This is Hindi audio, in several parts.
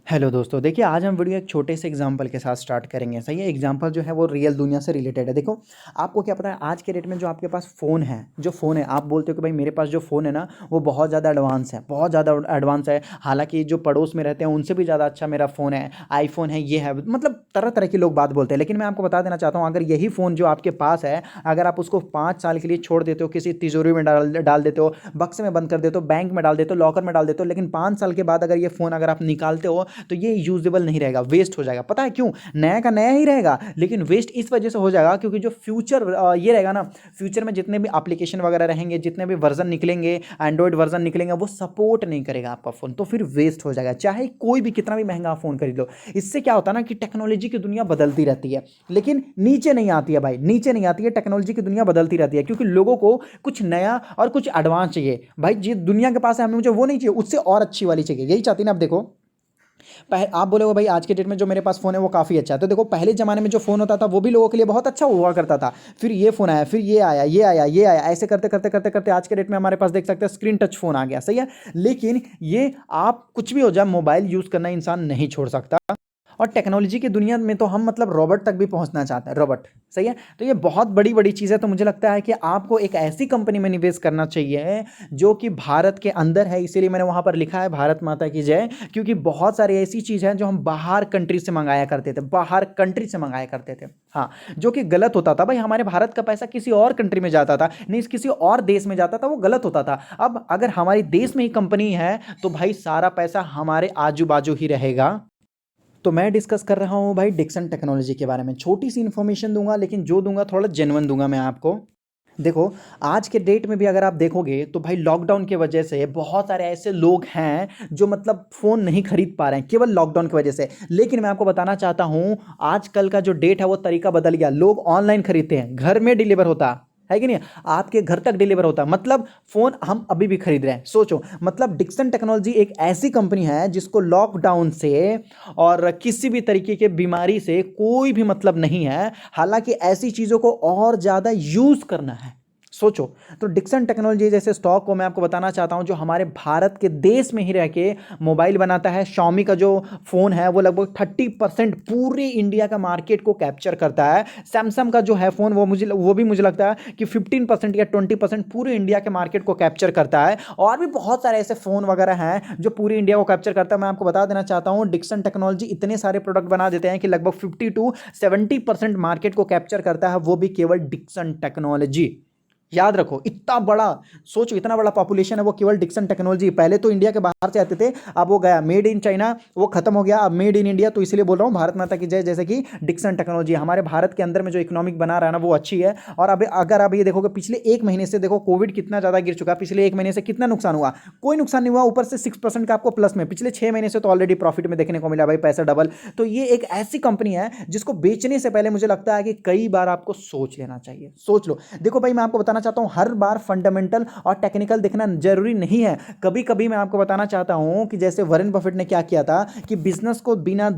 हेलो दोस्तों, देखिए आज हम वीडियो एक छोटे से एग्जांपल के साथ स्टार्ट करेंगे। सही है। एग्जांपल जो है वो रियल दुनिया से रिलेटेड है। देखो, आपको क्या पता है आज के डेट में जो आपके पास फ़ोन है, आप बोलते हो कि भाई मेरे पास जो फ़ोन है ना वो बहुत ज़्यादा एडवांस है, बहुत ज़्यादा एडवांस है। हालांकि जो पड़ोस में रहते हैं उनसे भी ज़्यादा अच्छा मेरा फ़ोन है, आईफोन है, ये है, मतलब तरह तरह के लोग बात बोलते हैं। लेकिन मैं आपको बता देना चाहता हूँ, अगर यही फ़ोन जो आपके पास है, अगर आप उसको 5 साल के लिए छोड़ देते हो, किसी तिजोरी में डाल डाल देते हो, बक्से में बंद कर देते हो, बैंक में डाल देते हो, लॉकर में डाल देते हो, लेकिन 5 साल के बाद अगर ये फ़ोन अगर आप निकालते हो तो ये यूजेबल नहीं रहेगा, वेस्ट हो जाएगा। पता है क्यों? नया का नया ही रहेगा, लेकिन वेस्ट इस वजह से हो जाएगा क्योंकि जो फ्यूचर ये रहेगा ना, फ्यूचर में जितने भी एप्लीकेशन वगैरह रहेंगे, जितने भी वर्जन निकलेंगे, एंड्रॉइड वर्जन निकलेंगे, वो सपोर्ट नहीं करेगा आपका फोन, तो फिर वेस्ट हो जाएगा, चाहे कोई भी कितना भी महंगा फोन खरीद लो। इससे क्या होता है ना कि टेक्नोलॉजी की दुनिया बदलती रहती है, लेकिन नीचे नहीं आती है भाई, नीचे नहीं आती है। टेक्नोलॉजी की दुनिया बदलती रहती है क्योंकि लोगों को कुछ नया और कुछ एडवांस चाहिए भाई। जी दुनिया के पास है, हमें मुझे वो नहीं चाहिए, उससे और अच्छी वाली चाहिए, यही चाहती ना। आप देखो, आप बोलोगे भाई आज के डेट में जो मेरे पास फ़ोन है वो काफ़ी अच्छा है, तो देखो पहले ज़माने में जो फ़ोन होता था वो भी लोगों के लिए बहुत अच्छा हुआ करता था। फिर ये फ़ोन आया, फिर ये आया, ये आया, ये आया, ऐसे करते करते करते करते आज के डेट में हमारे पास देख सकते हैं स्क्रीन टच फ़ोन आ गया। सही है। लेकिन ये आप कुछ भी हो जाए, मोबाइल यूज़ करना इंसान नहीं छोड़ सकता। और टेक्नोलॉजी की दुनिया में तो हम मतलब रोबोट तक भी पहुंचना चाहते हैं, रोबोट। सही है। तो ये बहुत बड़ी बड़ी चीज़ है। तो मुझे लगता है कि आपको एक ऐसी कंपनी में निवेश करना चाहिए जो कि भारत के अंदर है, इसीलिए मैंने वहां पर लिखा है भारत माता की जय। क्योंकि बहुत सारी ऐसी चीज़ है जो हम बाहर कंट्री से मंगाया करते थे, बाहर कंट्री से मंगाया करते थे। हाँ, जो कि गलत होता था भाई। हमारे भारत का पैसा किसी और कंट्री में जाता था, नहीं किसी और देश में जाता था, वो गलत होता था। अब अगर हमारे देश में ही कंपनी है तो भाई सारा पैसा हमारे आजू बाजू ही रहेगा। तो मैं डिस्कस कर रहा हूँ भाई डिक्सन टेक्नोलॉजी के बारे में। छोटी सी इन्फॉर्मेशन दूंगा, लेकिन जो दूंगा थोड़ा जेन्युइन दूंगा मैं आपको। देखो, आज के डेट में भी अगर आप देखोगे तो भाई लॉकडाउन की वजह से बहुत सारे ऐसे लोग हैं जो मतलब फ़ोन नहीं खरीद पा रहे हैं केवल लॉकडाउन की वजह से। लेकिन मैं आपको बताना चाहता हूँ, आजकल का जो डेट है वो तरीका बदल गया। लोग ऑनलाइन खरीदते हैं, घर में डिलीवर होता है कि नहीं, आपके घर तक डिलीवर होता है। मतलब फ़ोन हम अभी भी खरीद रहे हैं। सोचो, मतलब डिक्सन टेक्नोलॉजी एक ऐसी कंपनी है जिसको लॉकडाउन से और किसी भी तरीके के बीमारी से कोई भी मतलब नहीं है। हालांकि ऐसी चीज़ों को और ज़्यादा यूज़ करना है। सोचो, तो डिक्सन टेक्नोलॉजी जैसे स्टॉक को मैं आपको बताना चाहता हूं, जो हमारे भारत के देश में ही रह के मोबाइल बनाता है। Xiaomi का जो फोन है वो लगभग 30% पूरे इंडिया का मार्केट को कैप्चर करता है। सैमसंग का जो है फोन वो भी मुझे लगता है कि 15% या 20% पूरे इंडिया के मार्केट को कैप्चर करता है। और भी बहुत सारे ऐसे फोन वगैरह हैं जो पूरी इंडिया को कैप्चर करता है। मैं आपको बता देना चाहता हूं, डिक्सन टेक्नोलॉजी इतने सारे प्रोडक्ट बना देते हैं कि लगभग 50 to 70% मार्केट को कैप्चर करता है, वो भी केवल डिक्सन टेक्नोलॉजी। याद रखो, इतना बड़ा, सोचो इतना बड़ा पॉपुलेशन है, वो केवल डिक्सन टेक्नोलॉजी। पहले तो इंडिया के बाहर से आते थे, अब वो गया मेड इन चाइना, वो खत्म हो गया, अब मेड इन इंडिया। तो इसलिए बोल रहा हूँ भारत माता की जय। जैसे कि डिक्सन टेक्नोलॉजी हमारे भारत के अंदर में जो इकोनॉमिक बना रहा है ना वो अच्छी है। और अब अगर आप ये देखोगे पिछले एक महीने से, देखो कोविड कितना ज्यादा गिर चुका है, पिछले एक महीने से कितना नुकसान हुआ? कोई नुकसान नहीं हुआ, ऊपर से 6% का आपको प्लस में। पिछले 6 महीने से तो ऑलरेडी प्रॉफिट में देखने को मिला भाई, पैसा डबल। तो ये एक ऐसी कंपनी है जिसको बेचने से पहले मुझे लगता है कि कई बार आपको सोच लेना चाहिए। सोच लो। देखो भाई, मैं आपको बताना चाहता हूं, हर बार फंडामेंटल और टेक्निकल देखना जरूरी नहीं है। कभी कभी मैं आपको बताना चाहता हूं कि जैसे वॉरेन बफेट ने क्या किया था कि बिजनेस को बिना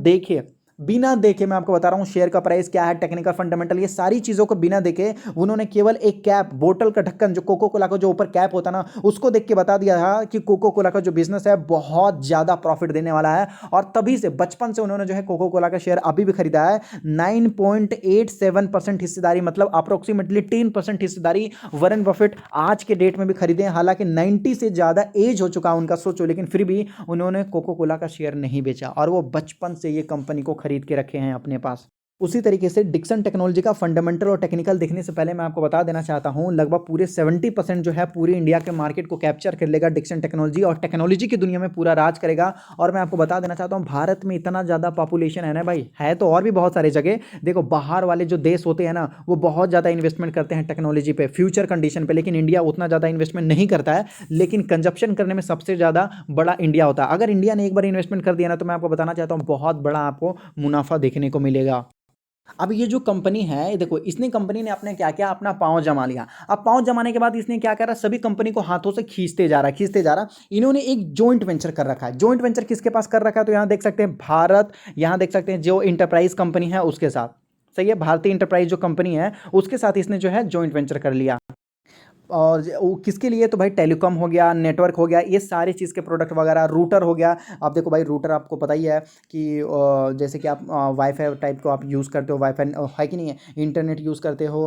देखे मैं आपको बता रहा हूं शेयर का प्राइस क्या है, टेक्निकल फंडामेंटल, ये सारी चीजों को बिना देखे उन्होंने केवल एक कैप, बोतल का ढक्कन, जो कोको कोला का जो ऊपर कैप होता ना, उसको देख के बता दिया था कि कोको कोला का जो बिजनेस है बहुत ज्यादा प्रॉफिट देने वाला है। और तभी से बचपन से उन्होंने जो है कोको कोला का शेयर अभी भी खरीदा है। 9.87% हिस्सेदारी, मतलब अप्रोक्सीमेटली 10% हिस्सेदारी वॉरेन बफेट आज के डेट में भी खरीदे हैं। हालांकि 90 से ज्यादा एज हो चुका उनका, सोचो, लेकिन फिर भी उन्होंने कोको कोला का शेयर नहीं बेचा और वो बचपन से ये कंपनी को खरीद के रखे हैं अपने पास। उसी तरीके से डिक्सन टेक्नोलॉजी का फंडामेंटल और टेक्निकल देखने से पहले मैं आपको बता देना चाहता हूं, लगभग पूरे 70% जो है पूरी इंडिया के मार्केट को कैप्चर कर लेगा डिक्सन टेक्नोलॉजी, और टेक्नोलॉजी की दुनिया में पूरा राज करेगा। और मैं आपको बता देना चाहता हूं, भारत में इतना ज़्यादा पॉपुलेशन है ना भाई, है तो और भी बहुत सारे जगह। देखो, बाहर वाले जो देश होते हैं ना वो बहुत ज़्यादा इन्वेस्टमेंट करते हैं टेक्नोलॉजी पे, फ्यूचर कंडीशन पे, लेकिन इंडिया उतना ज़्यादा इन्वेस्टमेंट नहीं करता है। लेकिन कंजप्शन करने में सबसे ज़्यादा बड़ा इंडिया होता है। अगर इंडिया ने एक बार इन्वेस्टमेंट कर दिया ना, तो मैं आपको बताना चाहता हूँ बहुत बड़ा आपको मुनाफा देखने को मिलेगा। अब ये जो कंपनी है, देखो इसने, कंपनी ने अपने क्या किया, अपना पांव जमा लिया। अब पांव जमाने के बाद इसने क्या करा, सभी कंपनी को हाथों से खींचते जा रहा। इन्होंने एक जॉइंट वेंचर कर रखा है। जॉइंट वेंचर किसके पास कर रखा है? तो यहां देख सकते हैं भारत, यहां देख सकते हैं जो इंटरप्राइज कंपनी है उसके साथ। सही है, भारतीय इंटरप्राइज जो कंपनी है उसके साथ इसने जो है जॉइंट वेंचर कर लिया। और वो किसके लिए, तो भाई टेलीकॉम हो गया, नेटवर्क हो गया, ये सारी चीज़ के प्रोडक्ट वगैरह, रूटर हो गया। आप देखो भाई रूटर आपको पता ही है कि जैसे कि आप वाईफाई टाइप को आप यूज़ करते हो, वाईफाई है कि नहीं है, इंटरनेट यूज़ करते हो,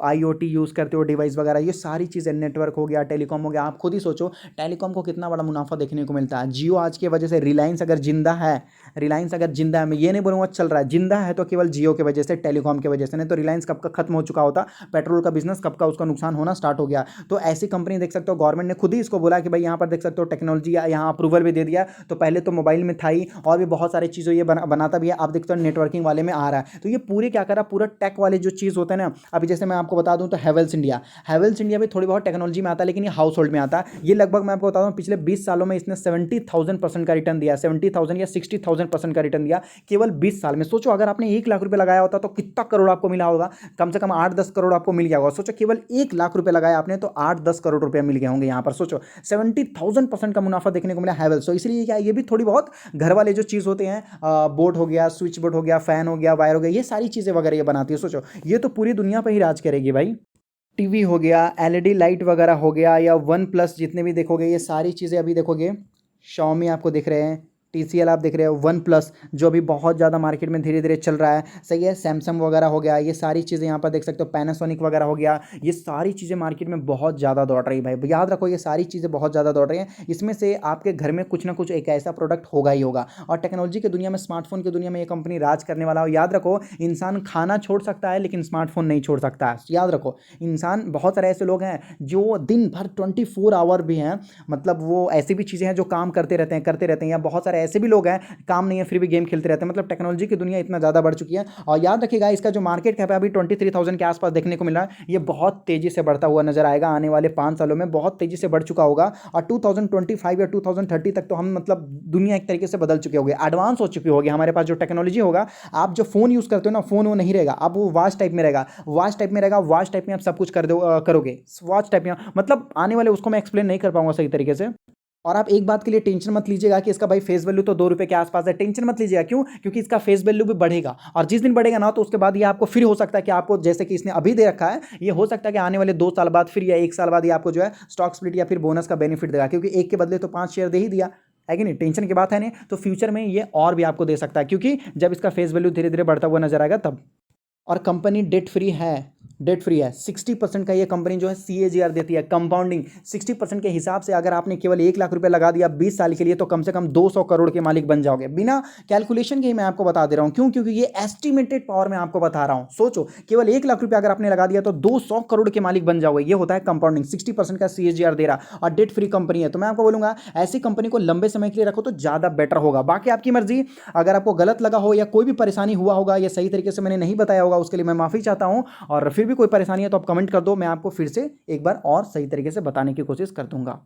आईओटी यूज़ करते हो, डिवाइस वगैरह, ये सारी चीज़ें, नेटवर्क हो गया, टेलीकॉम हो गया। आप खुद ही सोचो टेलीकॉम को कितना बड़ा मुनाफा देखने को मिलता है। जियो आज की वजह से, रिलायंस अगर जिंदा है, रिलायंस अगर जिंदा है, मैं ये नहीं बोलूँगा चल रहा है, जिंदा है तो केवल जियो की वजह से, टेलीकॉम की वजह से, नहीं तो रिलायंस कब का खत्म हो चुका होता, पेट्रोल का बिजनेस कब का उसका नुकसान होना स्टार्ट हो गया। तो ऐसी कंपनी देख सकते हो, गवर्नमेंट ने खुद ही इसको बोला कि भाई यहाँ पर देख सकते हो टेक्नोलॉजी, यहाँ अप्रूवल भी दे दिया। तो पहले तो मोबाइल में था ही, और भी बहुत सारी चीज़ों ये बनाता भी है। आप देखते हो नेटवर्किंग वाले में आ रहा है। तो ये पूरे क्या कर रहा है, पूरा टेक वाले जो चीज़ होते हैं ना, अभी जैसे मैं आपको बता दूं तो हैवेल्स इंडिया, हैवेल्स इंडिया भी थोड़ी बहुत टेक्नोलॉजी में आता है, लेकिन ये हाउस होल्ड में आता है। ये लगभग मैं आपको बता दूं पिछले 20 सालों में इसने 70,000% का रिटर्न दिया, 70,000 या 60,000% का रिटर्न दिया केवल 20 साल में। सोचो अगर आपने 1 लाख रुपए लगाया होता तो कितना करोड़ आपको मिला होगा, कम से कम 8-10 करोड़ आपको मिल गया होगा। सोचो केवल 1 लाख रुपए लगाया आपने तो 8-10 करोड़ रुपए मिल गए होंगे यहाँ पर। सोचो 70,000% का मुनाफा देखने को मिला हैवेल्स। तो इसलिए क्या, ये भी थोड़ी बहुत घर वाले जो चीज़ होते हैं, बोर्ड हो गया, स्विच बोर्ड हो गया, फैन हो गया, वायर हो गया, ये सारी चीज़ें वगैरह ये बनाती है। सोचो ये तो पूरी दुनिया पर ही राज करेगी भाई। टीवी हो गया, एलईडी लाइट वगैरह हो गया, या वन प्लस जितने भी देखोगे, ये सारी चीज़ें अभी देखोगे, Xiaomi आपको दिख रहे हैं, TCL आप दिख रहे हो, वन प्लस जो अभी बहुत ज़्यादा मार्केट में धीरे धीरे चल रहा है, सही है, सैमसंग वगैरह हो गया, ये सारी चीज़ें यहाँ पर देख सकते हो, पैनासोनिक वगैरह हो गया, ये सारी चीज़ें मार्केट में बहुत ज़्यादा दौड़ रही है भाई। याद रखो ये सारी चीज़ें बहुत ज़्यादा दौड़ रही हैं, इसमें से आपके घर में कुछ ना कुछ एक ऐसा प्रोडक्ट होगा ही होगा। और टेक्नोलॉजी की दुनिया में, स्मार्टफोन की दुनिया में ये कंपनी राज करने वाला हो। याद रखो इंसान खाना छोड़ सकता है लेकिन स्मार्टफोन नहीं छोड़ सकता है। याद रखो इंसान, बहुत सारे ऐसे लोग हैं जो दिन भर 24 आवर भी हैं, मतलब वो ऐसी भी चीज़ें हैं जो काम करते रहते हैं, या बहुत सारे ऐसे भी लोग हैं काम नहीं है फिर भी गेम खेलते रहते हैं। मतलब टेक्नोलॉजी की दुनिया इतना ज़्यादा बढ़ चुकी है। और याद रखिएगा इसका जो मार्केट कैप है अभी 23,000 के आसपास देखने को मिला है। ये बहुत तेज़ी से बढ़ता हुआ नजर आएगा, आने वाले 5 सालों में बहुत तेज़ी से बढ़ चुका होगा। और 2025 या 2030 तक तो हम, मतलब दुनिया एक तरीके से बदल चुके होंगे, एडवांस हो चुकी होगी। हमारे पास जो टेक्नोलॉजी होगा, आप जो फ़ोन यूज़ करते हो ना, फ़ोन वो नहीं रहेगा, अब वो वॉच टाइप में रहेगा, वॉच टाइप में रहेगा, वॉच टाइप में आप सब कुछ करोगे, वॉच टाइप में, मतलब आने वाले, उसको मैं एक्सप्लेन नहीं कर पाऊंगा सही तरीके से। और आप एक बात के लिए टेंशन मत लीजिएगा कि इसका भाई फेस वैल्यू तो 2 रुपए के आसपास है, टेंशन मत लीजिएगा। क्यों? क्योंकि इसका फेस वैल्यू भी बढ़ेगा, और जिस दिन बढ़ेगा ना, तो उसके बाद ये आपको फिर हो सकता है कि आपको, जैसे कि इसने अभी दे रखा है, ये हो सकता है कि आने वाले 2 साल बाद फिर, या 1 साल बाद ये आपको जो है स्टॉक स्प्लिट या फिर बोनस का बेनिफिट देगा, क्योंकि एक के बदले तो 5 शेयर दे ही दिया है कि नहीं, टेंशन की बात है नहीं। तो फ्यूचर में ये और भी आपको दे सकता है, क्योंकि जब इसका फेस वैल्यू धीरे धीरे बढ़ता हुआ नजर आएगा तब। और कंपनी डेट फ्री है, डेट फ्री है, 60% का ये कंपनी जो है CAGR देती है, कंपाउंडिंग 60% के हिसाब से। अगर आपने केवल 1 लाख रुपए लगा दिया 20 साल के लिए, तो कम से कम 200 करोड़ के मालिक बन जाओगे, बिना कैलकुलेशन के ही मैं आपको बता दे रहा हूं। क्यों? क्योंकि ये एस्टिमेटेड पावर में आपको बता रहा हूं। सोचो केवल 1 लाख रुपए अगर आपने लगा दिया तो 200 करोड़ के मालिक बन जाओगे। ये होता है कंपाउंडिंग, 60% का CAGR दे रहा, और डेट फ्री कंपनी है। तो मैं आपको बोलूंगा ऐसी कंपनी को लंबे समय के लिए रखो तो ज्यादा बेटर होगा। बाकी आपकी मर्जी, अगर आपको गलत लगा हो या कोई भी परेशानी हुआ होगा या सही तरीके से मैंने नहीं बताया होगा, उसके लिए मैं माफी चाहता हूं। और फिर भी कोई परेशानी है तो आप कमेंट कर दो, मैं आपको फिर से एक बार और सही तरीके से बताने की कोशिश कर दूंगा।